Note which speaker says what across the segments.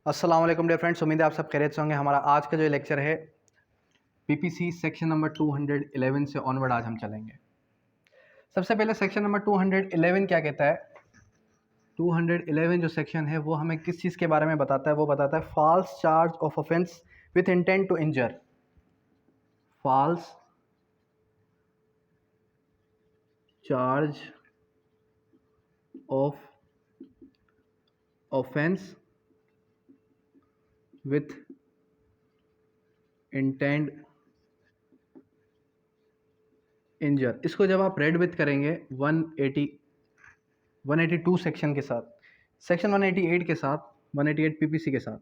Speaker 1: अस्सलाम वालेकुम dear friends, उम्मीद है आप सब खैरियत से होंगे। हमारा आज का जो लेक्चर है पीपीसी सेक्शन नंबर 211 से ऑनवर्ड आज हम चलेंगे। सबसे पहले सेक्शन नंबर 211 क्या कहता है। 211 जो सेक्शन है वो हमें किस चीज़ के बारे में बताता है, वो बताता है false charge of offence with intent to injure. False charge of offence with intent injure. इसको जब आप रेड विथ करेंगे 182 सेक्शन के साथ, सेक्शन 188 के साथ, 188 पीपीसी के साथ,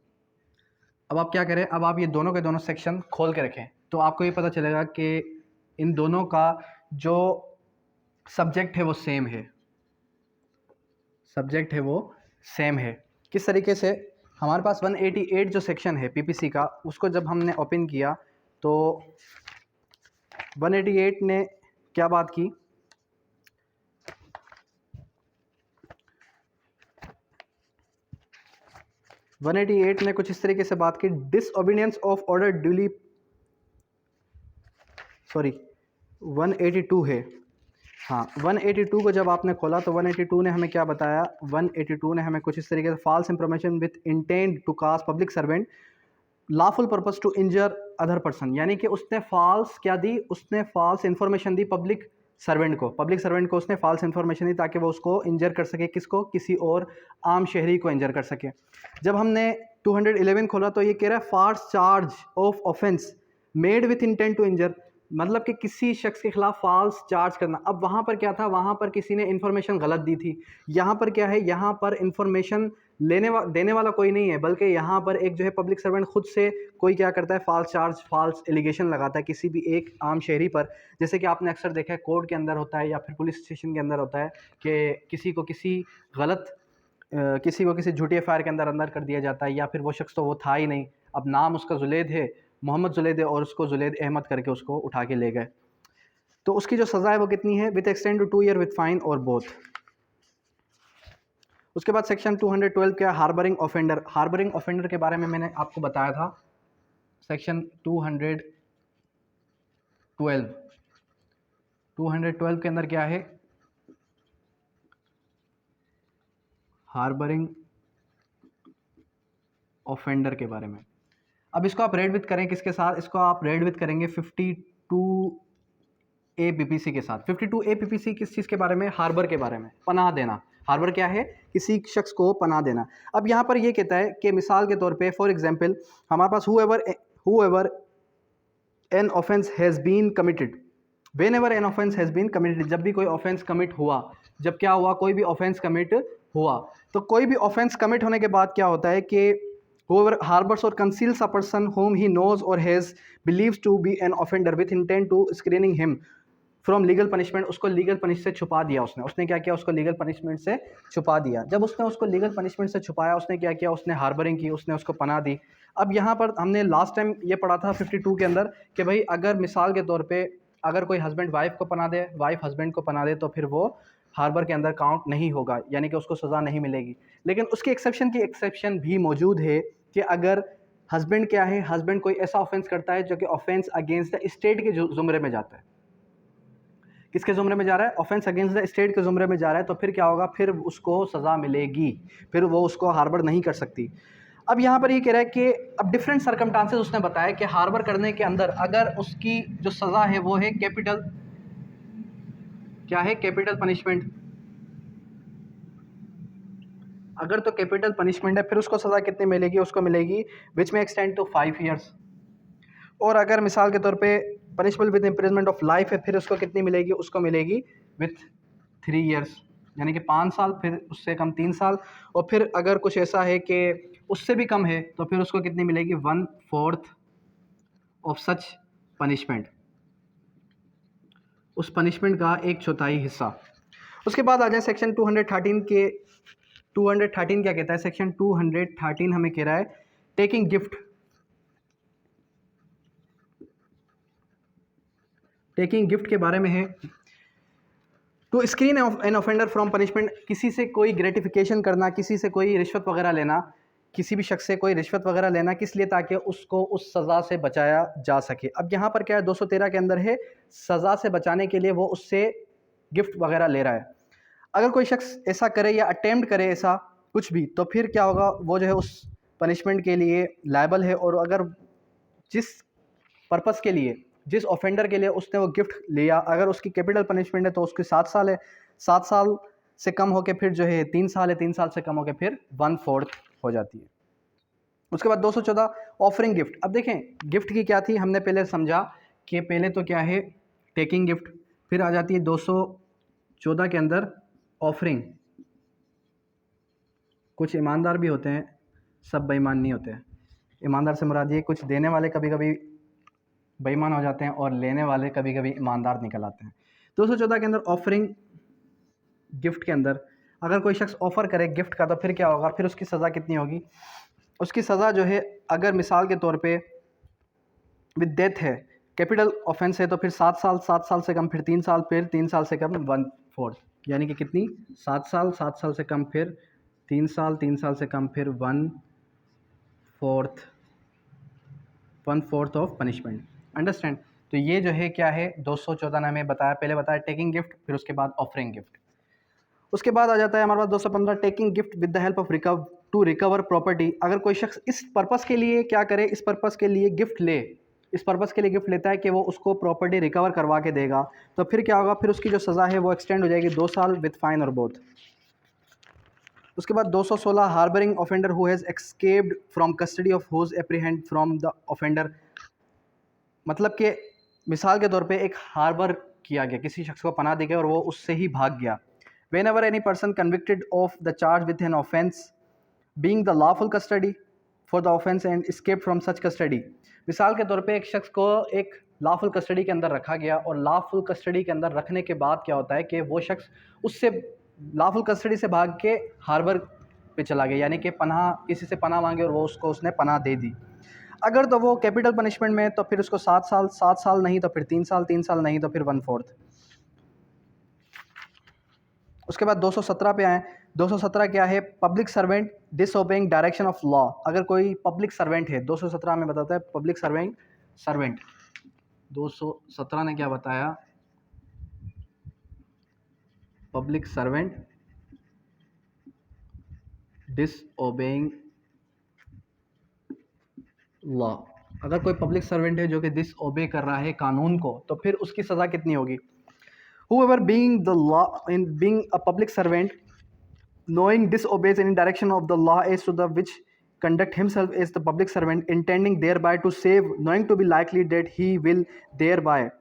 Speaker 1: अब आप क्या करें, अब आप ये दोनों के दोनों सेक्शन खोल के रखें तो आपको ये पता चलेगा कि इन दोनों का जो सब्जेक्ट है वो सेम है। सब्जेक्ट है वो सेम है। किस तरीके से, हमारे पास 188 जो सेक्शन है पीपीसी का, उसको जब हमने ओपन किया तो 188 ने क्या बात की, वन एटी एट ने कुछ इस तरीके से बात की, disobedience of order duly, sorry 182 है, हाँ 182 को जब आपने खोला तो 182 ने हमें क्या बताया, 182 ने हमें कुछ इस तरीके से false information with intent to cast public servant lawful purpose to injure other person, यानी कि उसने फॉल्स क्या दी, उसने फॉल्स इंफॉर्मेशन दी पब्लिक सर्वेंट को उसने फॉल्स इंफॉर्मेशन दी ताकि वो उसको इंजर कर सके, किसको, किसी और आम शहरी को इंजर कर सके। जब हमने 211 खोला तो ये कह रहा है false charge of offence made with intent to injure, मतलब कि किसी शख्स के खिलाफ फॉल्स चार्ज करना। अब वहाँ पर क्या था, वहाँ पर किसी ने इन्फॉर्मेशन गलत दी थी। यहाँ पर क्या है, यहाँ पर इन्फॉर्मेशन देने वाला कोई नहीं है, बल्कि यहाँ पर एक जो है पब्लिक सर्वेंट खुद से कोई क्या करता है, फॉल्स चार्ज, फॉल्स एलिगेशन लगाता है किसी भी एक आम शहरी पर। जैसे कि आपने अक्सर देखा है कोर्ट के अंदर होता है या फिर पुलिस स्टेशन के अंदर होता है कि किसी को किसी झूठी एफआईआर के अंदर कर दिया जाता है, या फिर वो शख्स तो वो था ही नहीं, अब नाम उसका जुलैद है, मोहम्मद जुलैद है, और उसको जुलैद अहमद करके उसको उठा के ले गए। तो उसकी जो सज़ा है वो कितनी है, with extend to 2 year with fine और बोथ। उसके बाद सेक्शन 212 क्या, हार्बरिंग ऑफेंडर। हार्बरिंग ऑफेंडर के बारे में मैंने आपको बताया था, सेक्शन 212 के अंदर क्या है, हार्बरिंग ऑफेंडर के बारे में। अब इसको आप रेड विथ करें किसके साथ, इसको आप रेड विथ करेंगे 52A पीपीसी के साथ। 52A पीपीसी किस चीज़ के बारे में, हार्बर के बारे में, पनाह देना। हार्बर क्या है, किसी शख्स को पनाह देना। अब यहाँ पर ये कहता है कि मिसाल के तौर पे, फॉर एग्जांपल हमारे पास whoever an offense has been committed, whenever an offense has been committed, जब भी कोई ऑफेंस कमिट हुआ, जब क्या हुआ, कोई भी ऑफेंस कमिट हुआ, तो कोई भी ऑफेंस कमिट होने के बाद क्या होता है कि whoever harbors or conceals a person whom he knows or has believes to be an offender with intent to screening him from legal punishment, उसको लीगल पनिश से छुपा दिया। उसने क्या किया, उसको लीगल पनिशमेंट से छुपा दिया। जब उसने उसको लीगल पनिशमेंट से छुपाया, उसने क्या किया, उसने हार्बरिंग की, उसने उसको पनाह दी। अब यहाँ पर हमने लास्ट टाइम ये पढ़ा था 52 के अंदर कि भाई अगर मिसाल के तौर पे अगर कोई हस्बैंड वाइफ को पनाह दे, वाइफ हस्बैंड को पनाह दे, तो फिर वो हार्बर के अंदर काउंट नहीं होगा, यानी कि उसको सज़ा नहीं मिलेगी। लेकिन उसकी एक्सेप्शन भी मौजूद है कि अगर हस्बैंड क्या है, हस्बैंड कोई ऐसा ऑफेंस करता है जो कि ऑफेंस अगेंस्ट द स्टेट के ज़ुमरे में जाता है। किसके ज़ुमरे में जा रहा है, ऑफेंस अगेंस्ट द स्टेट के ज़ुमरे में जा रहा है, तो फिर क्या होगा, फिर उसको सज़ा मिलेगी, फिर वो उसको हार्बर नहीं कर सकती। अब यहाँ पर ये कह रहा है कि अब डिफरेंट सर्कमस्टांसेस उसने बताया कि हार्बर करने के अंदर अगर उसकी जो सज़ा है वो है कैपिटल, क्या है, कैपिटल पनिशमेंट। अगर तो कैपिटल पनिशमेंट है, फिर उसको सज़ा कितनी मिलेगी, उसको मिलेगी विच में एक्सटेंड टू 5 ईयर्स। और अगर मिसाल के तौर पे punishment with imprisonment of life है, फिर उसको कितनी मिलेगी, उसको मिलेगी विथ 3 ईयर्स, यानी कि 5 साल, फिर उससे कम 3 साल। और फिर अगर कुछ ऐसा है कि उससे भी कम है, तो फिर उसको कितनी मिलेगी, 1/4 ऑफ सच पनिशमेंट, उस पनिशमेंट का 1/4 हिस्सा। उसके बाद आ जाए सेक्शन 213 के। 213 क्या कहता है, सेक्शन 213 हमें कह रहा है टेकिंग गिफ्ट। टेकिंग गिफ्ट के बारे में है, to screen an offender from punishment, किसी से कोई ग्रेटिफिकेशन करना, किसी से कोई रिश्वत वगैरह लेना, किसी भी शख्स से कोई रिश्वत वगैरह लेना, किस लिए? ताकि उसको उस सज़ा से बचाया जा सके। अब यहाँ पर क्या है, 213 के अंदर है सज़ा से बचाने के लिए वो उससे गिफ्ट वगैरह ले रहा है। अगर कोई शख्स ऐसा करे या अटेम्प्ट करे ऐसा कुछ भी, तो फिर क्या होगा, वो जो है उस पनिशमेंट के लिए लायबल है। और अगर जिस पर्पस के लिए, जिस ऑफेंडर के लिए उसने वो गिफ्ट लिया, अगर उसकी कैपिटल पनिशमेंट है तो उसकी 7 साल है, 7 साल से कम होके फिर जो है 3 साल है, 3 साल से कम होके फिर 1/4 हो जाती है। उसके बाद 214 ऑफरिंग गिफ्ट। अब देखें गिफ्ट की क्या थी, हमने पहले समझा कि पहले तो क्या है टेकिंग गिफ्ट, फिर आ जाती है 214 के अंदर ऑफरिंग। कुछ ईमानदार भी होते हैं, सब बेईमान नहीं होते हैं। ईमानदार से मुराद ये, कुछ देने वाले कभी कभी बेईमान हो जाते हैं और लेने वाले कभी कभी ईमानदार निकल आते हैं। 214 के अंदर ऑफरिंग गिफ्ट के अंदर अगर कोई शख्स ऑफ़र करे गिफ्ट का, तो फिर क्या होगा, फिर उसकी सज़ा कितनी होगी? उसकी सज़ा जो है, अगर मिसाल के तौर पे विद डेथ है, कैपिटल ऑफेंस है, तो फिर 7 साल, 7 साल से कम फिर 3 साल, फिर 3 साल से कम 1/4, यानी कि कितनी? 7 साल, 7 साल से कम फिर 3 साल, 3 साल से कम फिर 1/4 ऑफ पनिशमेंट। अंडरस्टैंड? तो ये जो है क्या है, 214 ने हमें बताया, पहले बताया टेकिंग गिफ्ट, फिर उसके बाद ऑफरिंग गिफ्ट। उसके बाद आ जाता है हमारे पास 215 taking gift with the help of recover property. अगर कोई शख्स इस पर्पस के लिए क्या करे, इस पर्पस के लिए गिफ्ट ले, इस पर्पस के लिए गिफ्ट लेता है कि वो उसको प्रॉपर्टी रिकवर करवा के देगा, तो फिर क्या होगा, फिर उसकी जो सज़ा है वो एक्सटेंड हो जाएगी 2 साल विद फाइन और बोथ। उसके बाद 216 harbouring offender who has escaped from custody of whose apprehend from the offender. मतलब कि मिसाल के तौर पे एक हार्बर किया गया, किसी शख्स को पनाह दी गई और वो उससे ही भाग गया। Whenever any person convicted of the charge with an offence being the lawful custody for the offence and escaped from such custody। मिसाल के तौर पे एक शख्स को एक लॉफुल कस्टडी के अंदर रखा गया, और लॉफुल कस्टडी के अंदर रखने के बाद क्या होता है कि वो शख्स उससे लॉफुल कस्टडी से भाग के हार्बर पे चला गया, यानी कि पनाह, किसी से पनाह मांगी और वो उसको उसने पनाह दे दी। अगर तो वो कैपिटल पनिशमेंट में, तो फिर उसको 7 साल, 7 साल नहीं तो फिर 3 साल, 3 साल नहीं तो फिर 1/4। उसके बाद 217 पे आए। 217 क्या है? Public servant disobeying direction of law. अगर कोई पब्लिक सर्वेंट है, 217 में बताता है पब्लिक सर्वेंट 217 ने क्या बताया? Public servant disobeying law. अगर कोई पब्लिक सर्वेंट है जो कि डिसओबे कर रहा है कानून को, तो फिर उसकी सज़ा कितनी होगी? Whoever being a public servant knowing disobeys any direction of the law as to the which conduct himself as the public servant intending thereby to save, knowing to be likely that he will thereby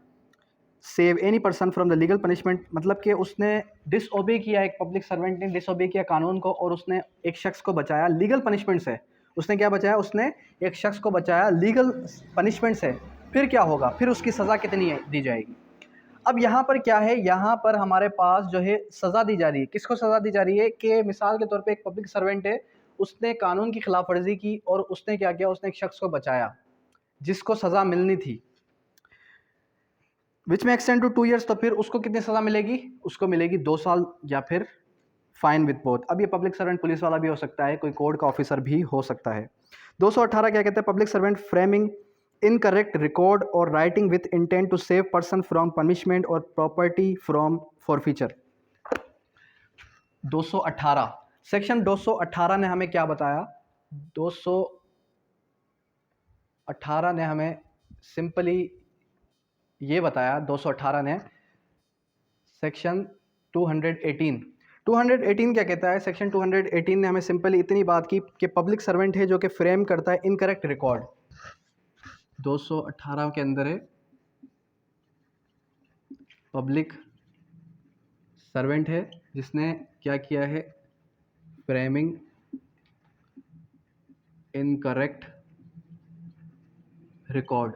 Speaker 1: save any person from the legal punishment। मतलब कि उसने disobey किया, एक public servant ने disobey किया कानून को और उसने एक शख्स को बचाया लीगल पनिशमेंट से। उसने क्या बचाया? उसने एक शख्स को बचाया लीगल पनिशमेंट से। फिर क्या होगा? फिर उसकी सज़ा कितनी दी जाएगी? अब यहाँ पर क्या है, यहाँ पर हमारे पास जो है सज़ा दी जा रही है। किसको सज़ा दी जा रही है? कि मिसाल के तौर पे एक पब्लिक सर्वेंट है, उसने कानून की खिलाफ वर्जी की और उसने क्या किया, उसने एक शख्स को बचाया जिसको सज़ा मिलनी थी, विच में एक्सटेंड टू 2 ईयर्स। तो फिर उसको कितनी सज़ा मिलेगी? उसको मिलेगी 2 साल या फिर फाइन विद बोथ। अब ये पब्लिक सर्वेंट पुलिस वाला भी हो सकता है, कोई कोर्ट का ऑफिसर भी हो सकता है। 218 क्या कहते हैं? Public servant framing incorrect record और writing with intent to save person from punishment और प्रॉपर्टी फ्रॉम फॉरफीचर। 218 सेक्शन 218 ने हमें क्या बताया? 218 ने हमें सिंपली ये बताया, 218 ने सेक्शन 218 क्या कहता है? सेक्शन 218 ने हमें सिंपली इतनी बात की कि पब्लिक सर्वेंट है जो कि फ्रेम करता है इनकरेक्ट रिकॉर्ड। 218 के अंदर है पब्लिक सर्वेंट है जिसने क्या किया है? Framing incorrect record.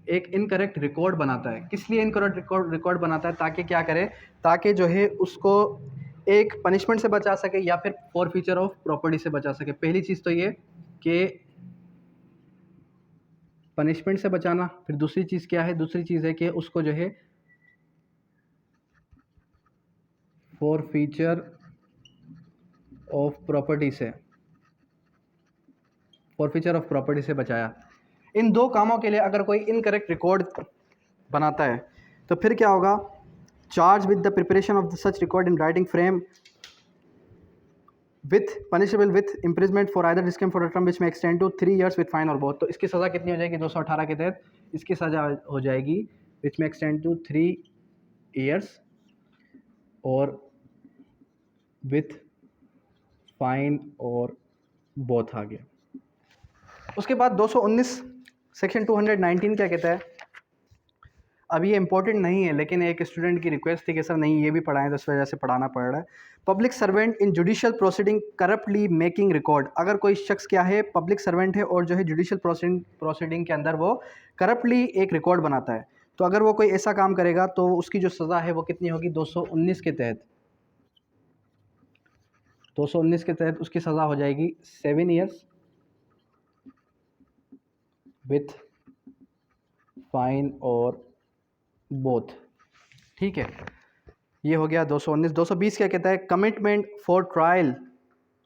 Speaker 1: एक इनकरेक्ट रिकॉर्ड बनाता है। किस लिए इनकरेक्ट रिकॉर्ड बनाता है? ताकि क्या करे? ताकि जो है उसको एक पनिशमेंट से बचा सके या फिर फॉरफीचर ऑफ प्रॉपर्टी से बचा सके। पहली चीज़ तो ये कि पनिशमेंट से बचाना, फिर दूसरी चीज़ क्या है? दूसरी चीज़ है कि उसको जो है फॉरफीचर ऑफ प्रॉपर्टी से फॉरफीचर ऑफ प्रॉपर्टी से बचाया। इन दो कामों के लिए अगर कोई इनकरेक्ट रिकॉर्ड बनाता है तो फिर क्या होगा, charge with the preparation of such record in writing frame with punishable with imprisonment for either description for a term which may extend to 3 years with fine और बोथ। तो इसकी सज़ा कितनी हो जाएगी 218 के तहत, इसकी सज़ा हो जाएगी विच में एक्सटेंड टू 3 years और विथ फाइन और बोथ आ गया। उसके बाद 219 सेक्शन 219 क्या कहता है, अब ये इंपॉर्टेंट नहीं है लेकिन एक स्टूडेंट की रिक्वेस्ट थी कि सर नहीं ये भी पढ़ाएं, तो इस वजह से पढ़ाना पड़ रहा है। Public servant in judicial proceeding corruptly making record, अगर कोई शख्स क्या है पब्लिक सर्वेंट है और जो है जुडिशियल प्रोसीडिंग के अंदर वो करप्टली एक रिकॉर्ड बनाता है, तो अगर वो कोई ऐसा काम करेगा तो उसकी जो सज़ा है वो कितनी होगी 219 के तहत, 219 के तहत उसकी सज़ा हो जाएगी 7 years विथ फाइन और बोथ। ठीक है, ये हो गया 219। 220 क्या कहता है, कमिटमेंट फॉर ट्रायल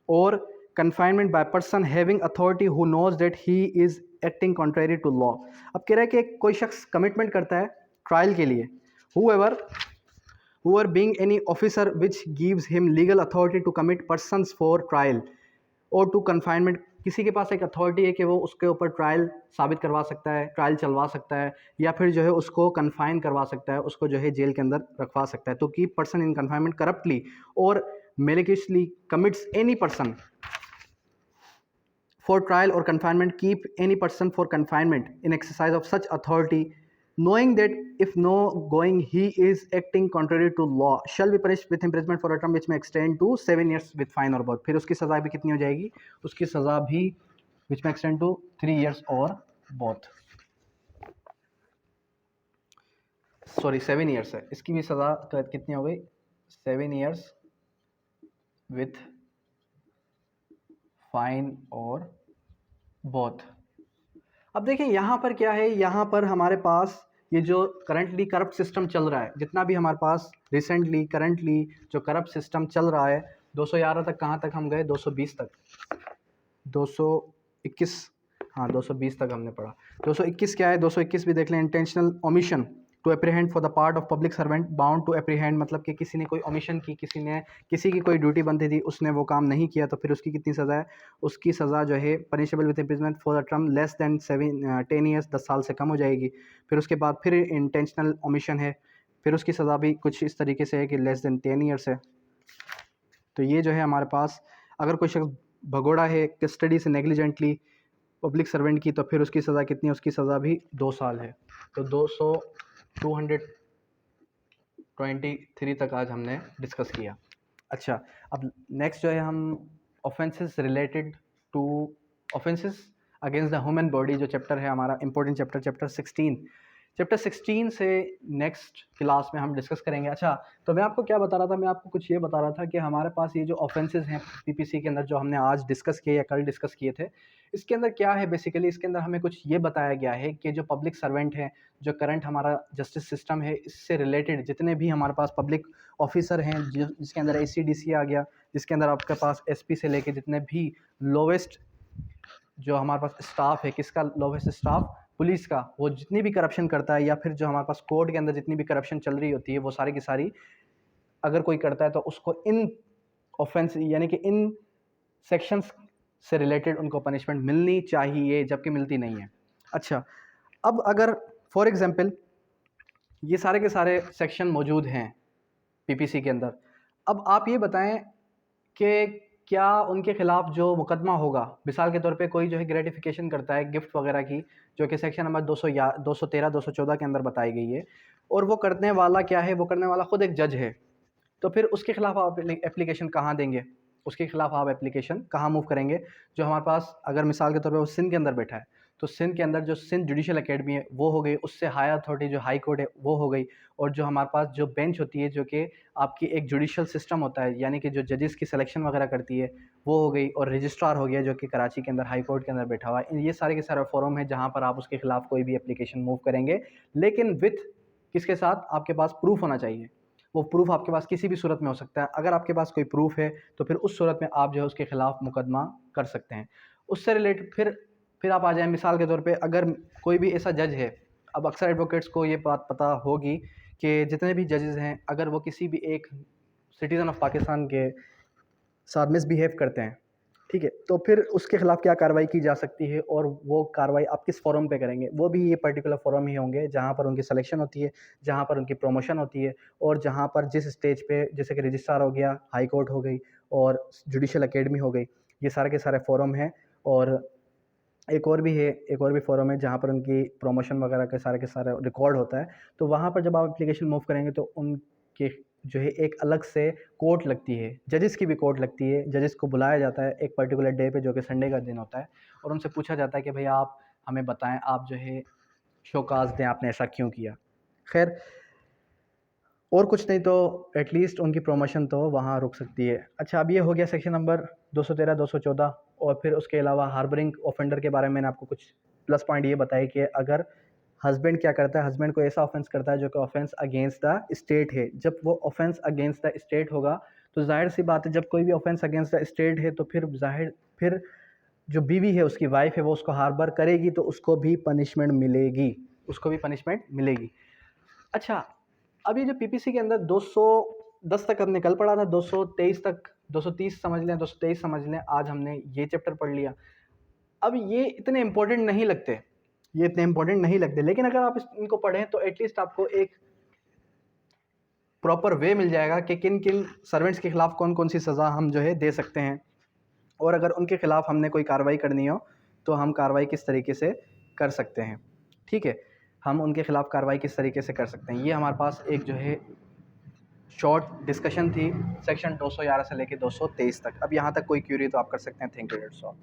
Speaker 1: और confinement by person having authority who knows that he is acting contrary to law. अब कह रहा है कि कोई शख्स कमिटमेंट करता है ट्रायल के लिए, whoever being any officer which gives him legal authority to commit persons for trial or to confinement, किसी के पास एक अथॉरिटी है कि वो उसके ऊपर ट्रायल साबित करवा सकता है, ट्रायल चलवा सकता है, या फिर जो है उसको कन्फाइन करवा सकता है, उसको जो है जेल के अंदर रखवा सकता है। तो की पर्सन इन कन्फाइनमेंट करप्टली और maliciously commits any person for trial or confinement, keep any person for confinement in exercise of such authority, knowing that if no going he is acting contrary to law, shall be punished with imprisonment for a term which may extend to 7 years with fine or both। फिर उसकी सज़ा भी कितनी हो जाएगी, उसकी सज़ा भी which may extend to 3 years or both, sorry 7 years है, इसकी भी सज़ा कितनी हो गई 7 years with फाइन और बोथ। अब देखिए यहाँ पर क्या है, यहाँ पर हमारे पास ये जो करंटली करप्ट सिस्टम चल रहा है, जितना भी हमारे पास रिसेंटली करंटली जो करप्ट सिस्टम चल रहा है, 211 तक कहाँ तक हम गए, 220 तक, 221, हाँ 220 तक हमने पढ़ा। 221 क्या है, 221 भी देख लें, intentional omission to apprehend for the part of public servant bound to apprehend, मतलब कि किसी ने कोई ओमिशन की, किसी की कोई ड्यूटी बनती थी, उसने वो काम नहीं किया, तो फिर उसकी कितनी सज़ा है, उसकी सज़ा जो है punishable with imprisonment for the term less than 10 years, 10 साल से कम हो जाएगी। फिर उसके बाद फिर इंटेंशनल ओमिशन है, फिर उसकी सज़ा भी कुछ इस तरीके से है कि लेस दैन 10 years है। तो ये जो है हमारे पास, अगर कोई शख्स भगोड़ा है कस्टडी से नेग्लिजेंटली पब्लिक सर्वेंट की, तो फिर उसकी सज़ा कितनी है, उसकी सज़ा भी 2 साल है। तो 223 तक आज हमने डिस्कस किया। अच्छा, अब नेक्स्ट जो है हम offences related to offences against the human body, जो चैप्टर है हमारा इंपॉर्टेंट चैप्टर, चैप्टर 16 से नेक्स्ट क्लास में हम डिस्कस करेंगे। अच्छा, तो मैं आपको क्या बता रहा था, मैं आपको कुछ ये बता रहा था कि हमारे पास ये जो ऑफेंसेस हैं पीपीसी के अंदर, जो हमने आज डिस्कस किए या कल डिस्कस किए थे, इसके अंदर क्या है, बेसिकली इसके अंदर हमें कुछ ये बताया गया है कि जो पब्लिक सर्वेंट हैं, जो करंट हमारा जस्टिस सिस्टम है, इससे रिलेटेड जितने भी हमारे पास पब्लिक ऑफिसर हैं, जिसके अंदर ACDC आ गया, जिसके अंदर आपके पास SP से लेके जितने भी लोवेस्ट जो हमारे पास स्टाफ है, किसका लोवेस्ट स्टाफ, पुलिस का, वो जितनी भी करप्शन करता है, या फिर जो हमारे पास कोर्ट के अंदर जितनी भी करप्शन चल रही होती है, वो सारी की सारी अगर कोई करता है तो उसको इन ऑफेंस यानी कि इन सेक्शंस से रिलेटेड उनको पनिशमेंट मिलनी चाहिए, जबकि मिलती नहीं है। अच्छा, अब अगर फॉर एग्जांपल ये सारे के सारे सेक्शन मौजूद हैं पीपीसी के अंदर, अब आप ये बताएं कि क्या उनके ख़िलाफ़ जो मुकदमा होगा, मिसाल के तौर पे कोई जो है ग्रेटिफिकेशन करता है गिफ्ट वगैरह की, जो कि सेक्शन नंबर 213 214 के अंदर बताई गई है, और वो करने वाला क्या है, वो करने वाला ख़ुद एक जज है, तो फिर उसके ख़िलाफ़ आप एप्लीकेशन कहाँ देंगे, उसके ख़िलाफ़ आप एप्लीकेशन कहाँ मूव करेंगे। जो हमारे पास अगर मिसाल के तौर पे वो सिंध के अंदर बैठा है, तो सिंध के अंदर जो सिंध जुडिशल एकेडमी है वो हो गई, उससे हायर अथॉरिटी जो हाई कोर्ट है वो हो गई, और जो हमारे पास जो बेंच होती है, जो कि आपकी एक जुडिशल सिस्टम होता है, यानी कि जो जजेस की सिलेक्शन वगैरह करती है, वो हो गई, और रजिस्ट्रार हो गया जो कि कराची के अंदर हाई कोर्ट के अंदर बैठा हुआ है। ये सारे के सारे फोरम है जहाँ पर आप उसके ख़िलाफ़ कोई भी एप्लीकेशन मूव करेंगे, लेकिन विथ किसके साथ, आपके पास प्रूफ होना चाहिए। वो प्रूफ आपके पास किसी भी सूरत में हो सकता है, अगर आपके पास कोई प्रूफ है तो फिर उस सूरत में आप जो है उसके ख़िलाफ़ मुकदमा कर सकते हैं। उससे रिलेटेड फिर आप आ जाएँ मिसाल के तौर पे, अगर कोई भी ऐसा जज है, अब अक्सर एडवोकेट्स को ये बात पता होगी कि जितने भी जजेस हैं, अगर वो किसी भी एक सिटीज़न ऑफ पाकिस्तान के साथ मिसबिहेव करते हैं, ठीक है, तो फिर उसके खिलाफ क्या कार्रवाई की जा सकती है और वो कार्रवाई आप किस फोरम पे करेंगे। वो भी ये पर्टिकुलर फोरम ही होंगे जहाँ पर उनकी सिलेक्शन होती है, जहाँ पर उनकी प्रमोशन होती है, और जहाँ पर जिस स्टेज पे, जैसे कि रजिस्ट्रार हो गया, हाई कोर्ट हो गई और जुडिशल अकेडमी हो गई, ये सारे के सारे फोरम हैं। और एक और भी है, एक और भी फोरम है जहाँ पर उनकी प्रमोशन वगैरह के सारे रिकॉर्ड होता है। तो वहाँ पर जब आप एप्लीकेशन मूव करेंगे तो उनके जो है एक अलग से कोर्ट लगती है, जजेस की भी कोर्ट लगती है। जजेस को बुलाया जाता है एक पर्टिकुलर डे पे, जो कि संडे का दिन होता है, और उनसे पूछा जाता है कि भैया आप हमें बताएं, आप जो है शोकाज दें, आपने ऐसा क्यों किया। खैर, और कुछ नहीं तो एटलीस्ट उनकी प्रमोशन तो वहाँ रुक सकती है। अच्छा, अब ये हो गया सेक्शन नंबर 213, 214। और फिर उसके अलावा हार्बरिंग ऑफेंडर के बारे में मैंने आपको कुछ प्लस पॉइंट ये बताया कि अगर हस्बैंड क्या करता है, हस्बैंड को ऐसा ऑफेंस करता है जो कि ऑफेंस अगेंस्ट द स्टेट है। जब वो ऑफेंस अगेंस्ट द स्टेट होगा तो जाहिर सी बात है, जब कोई भी ऑफेंस अगेंस्ट द स्टेट है तो फिर जो बीवी है, उसकी वाइफ है, वो उसको हार्बर करेगी तो उसको भी पनिशमेंट मिलेगी, उसको भी पनिशमेंट मिलेगी। अच्छा, अब ये जो पीपीसी के अंदर 210 तक हमने कल पढ़ा था, 223 तक, 230 समझ लें, 223 समझ लें, आज हमने ये चैप्टर पढ़ लिया। अब ये इतने इंपॉर्टेंट नहीं लगते, ये इतने इंपॉर्टेंट नहीं लगते, लेकिन अगर आप इनको पढ़ें तो एटलीस्ट आपको एक प्रॉपर वे मिल जाएगा कि किन किन सर्वेंट्स के खिलाफ कौन कौन सी सज़ा हम जो है दे सकते हैं, और अगर उनके खिलाफ हमने कोई कार्रवाई करनी हो तो हम कार्रवाई किस तरीके से कर सकते हैं। ठीक है, हम उनके खिलाफ कार्रवाई किस तरीके से कर सकते हैं, ये हमारे पास एक जो है शॉर्ट डिस्कशन थी सेक्शन 211 से लेके 223 तक। अब यहाँ तक कोई क्यूरी तो आप कर सकते हैं। Thank you, that's all.